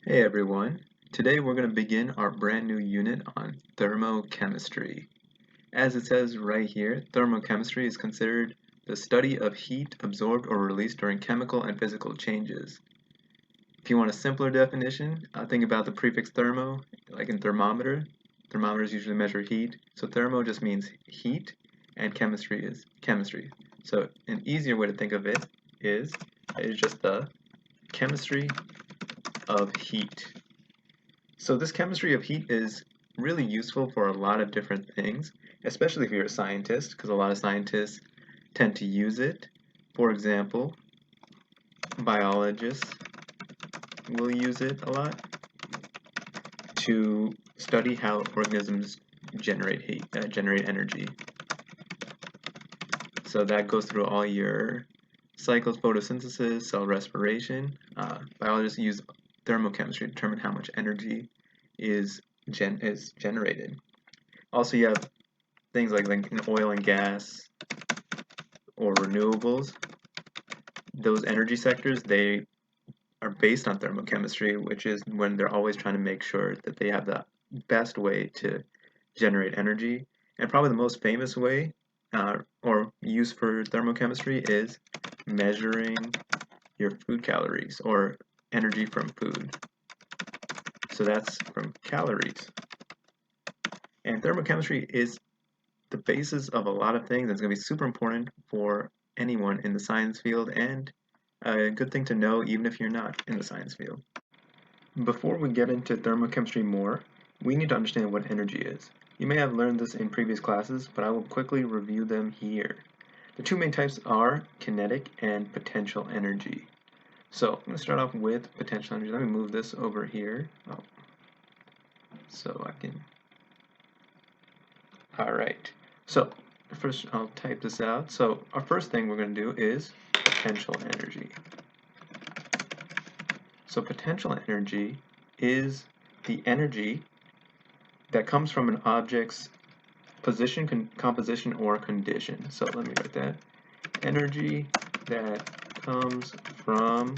Hey everyone, today we're going to begin our brand new unit on thermochemistry. As it says right here, thermochemistry is considered the study of heat absorbed or released during chemical and physical changes. If you want a simpler definition, think about the prefix thermo, like in thermometer. Thermometers usually measure heat, so thermo just means heat, and chemistry is chemistry. So an easier way to think of it is just the chemistry of heat. So this chemistry of heat is really useful for a lot of different things, especially if you're a scientist, because a lot of scientists tend to use it. For example, biologists will use it a lot to study how organisms generate heat, generate energy. So that goes through all your cycles, photosynthesis, cell respiration. Biologists use thermochemistry to determine how much energy is generated. Also, you have things like in oil and gas or renewables. Those energy sectors, they are based on thermochemistry, which is when they're always trying to make sure that they have the best way to generate energy. And probably the most famous way or use for thermochemistry is measuring your food calories or energy from food. So that's from calories. And thermochemistry is the basis of a lot of things. That's going to be super important for anyone in the science field and a good thing to know even if you're not in the science field. Before we get into thermochemistry more, we need to understand what energy is. You may have learned this in previous classes, but I will quickly review them here. The two main types are kinetic and potential energy. So I'm going to start off with potential energy. Let me move this over here. So I can. All right. So first I'll type this out. So our first thing we're going to do is potential energy. So potential energy is the energy that comes from an object's position, composition, or condition. So let me write that. Energy that comes from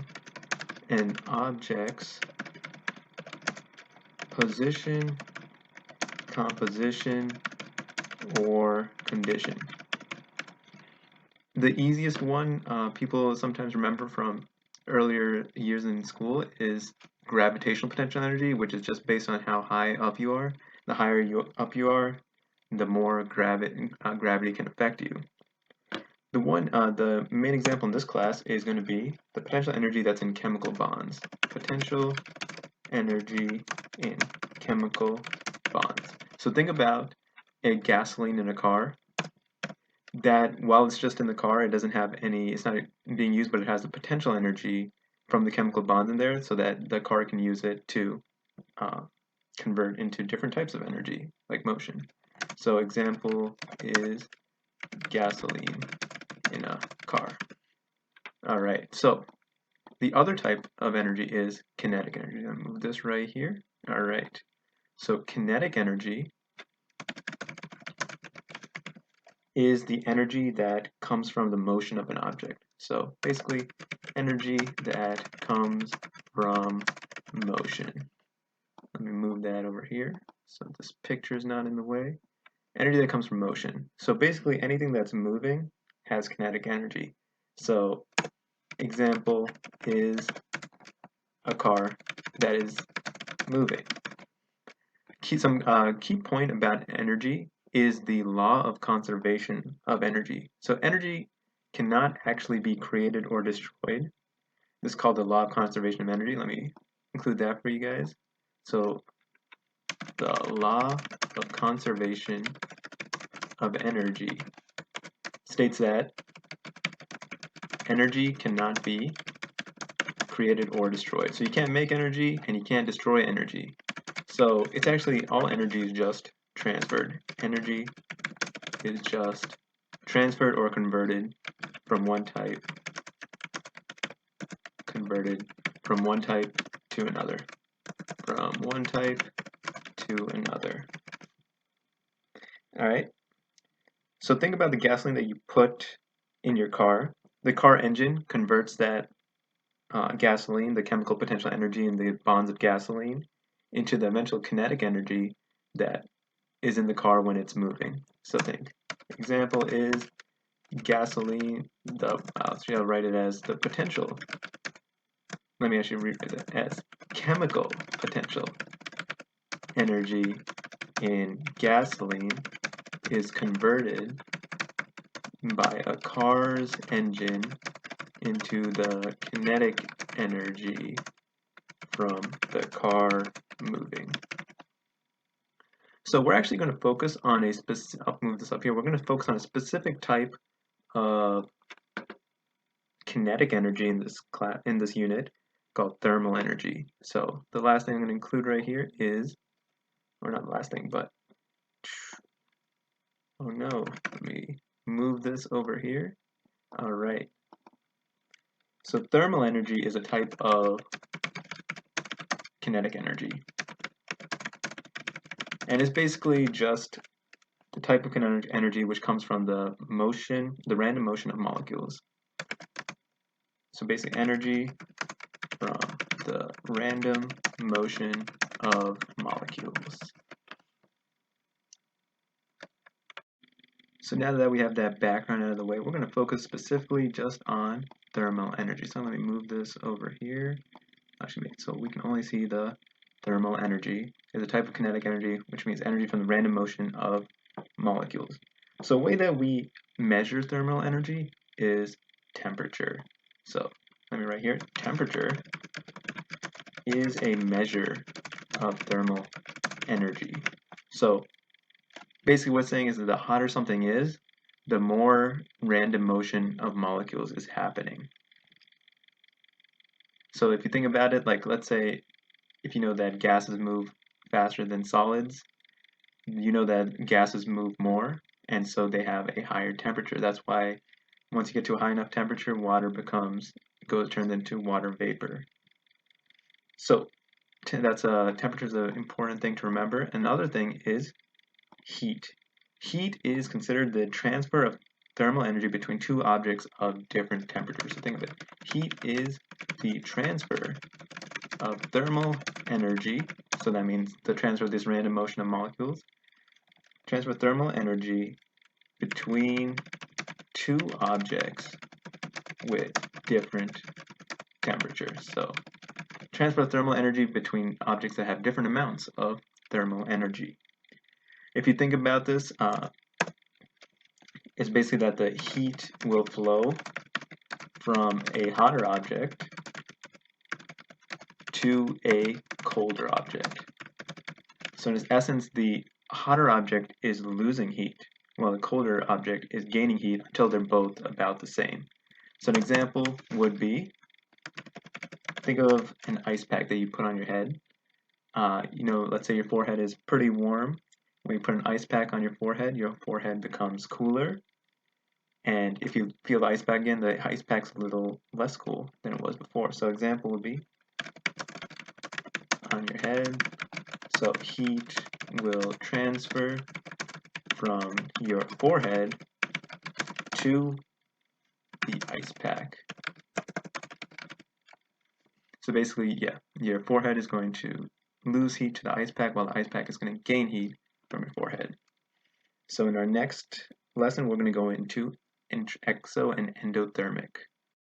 an object's position, composition, or condition. The easiest one people sometimes remember from earlier years in school is gravitational potential energy, which is just based on how high up you are. The higher up you are, the more gravity can affect you. The main example in this class is going to be the potential energy that's in chemical bonds. Potential energy in chemical bonds. So think about a gasoline in a car that while it's just in the car, it doesn't have any, it's not being used, but it has the potential energy from the chemical bonds in there so that the car can use it to convert into different types of energy, like motion. So example is gasoline in a car. All right, so the other type of energy is kinetic energy. I'll move this right here. All right, so kinetic energy is the energy that comes from the motion of an object. So basically, energy that comes from motion. Let me move that over here so this picture is not in the way. Energy that comes from motion. So basically, anything that's moving has kinetic energy. So example is a car that is moving. Key point about energy is the law of conservation of energy. So energy cannot actually be created or destroyed. This is called the law of conservation of energy. Let me include that for you guys. So the law of conservation of energy states that energy cannot be created or destroyed. So you can't make energy and you can't destroy energy. So it's actually all energy is just transferred. Energy is just transferred or converted from one type to another. From one type to another. All right. So think about the gasoline that you put in your car. The car engine converts that gasoline, the chemical potential energy in the bonds of gasoline, into the eventual kinetic energy that is in the car when it's moving. So think, example is gasoline, I'll write it as the potential. Let me actually rewrite it as chemical potential energy in gasoline is converted by a car's engine into the kinetic energy from the car moving. So we're actually going to focus on a specific, I'll move this up here, we're going to focus on a specific type of kinetic energy in this unit called thermal energy. So the last thing I'm going to include right here is, or not the last thing, but, oh no, let me move this over here. All right. So thermal energy is a type of kinetic energy. And it's basically just the type of kinetic energy which comes from the motion, the random motion of molecules. So basic energy from the random motion of molecules. So now that we have that background out of the way, we're going to focus specifically just on thermal energy. So let me move this over here. Actually, make it so we can only see the thermal energy is a type of kinetic energy, which means energy from the random motion of molecules. So the way that we measure thermal energy is temperature. So let me write here, temperature is a measure of thermal energy. So basically what it's saying is that the hotter something is, the more random motion of molecules is happening. So if you think about it, like let's say if you know that gases move faster than solids, you know that gases move more, and so they have a higher temperature. That's why once you get to a high enough temperature, water turns into water vapor. So temperature is an important thing to remember. Another thing is heat. Heat is considered the transfer of thermal energy between two objects of different temperatures. So think of it. Heat is the transfer of thermal energy, so that means the transfer of this random motion of molecules, transfer thermal energy between two objects with different temperatures. So transfer thermal energy between objects that have different amounts of thermal energy. If you think about this, it's basically that the heat will flow from a hotter object to a colder object. So in essence, the hotter object is losing heat, while the colder object is gaining heat until they're both about the same. So an example would be, think of an ice pack that you put on your head. Let's say your forehead is pretty warm. When you put an ice pack on your forehead becomes cooler. And if you feel the ice pack again, the ice pack's a little less cool than it was before. So example would be on your head. So heat will transfer from your forehead to the ice pack. So basically, yeah, your forehead is going to lose heat to the ice pack, while the ice pack is going to gain heat from your forehead. So in our next lesson, we're going to go into exo and endothermic.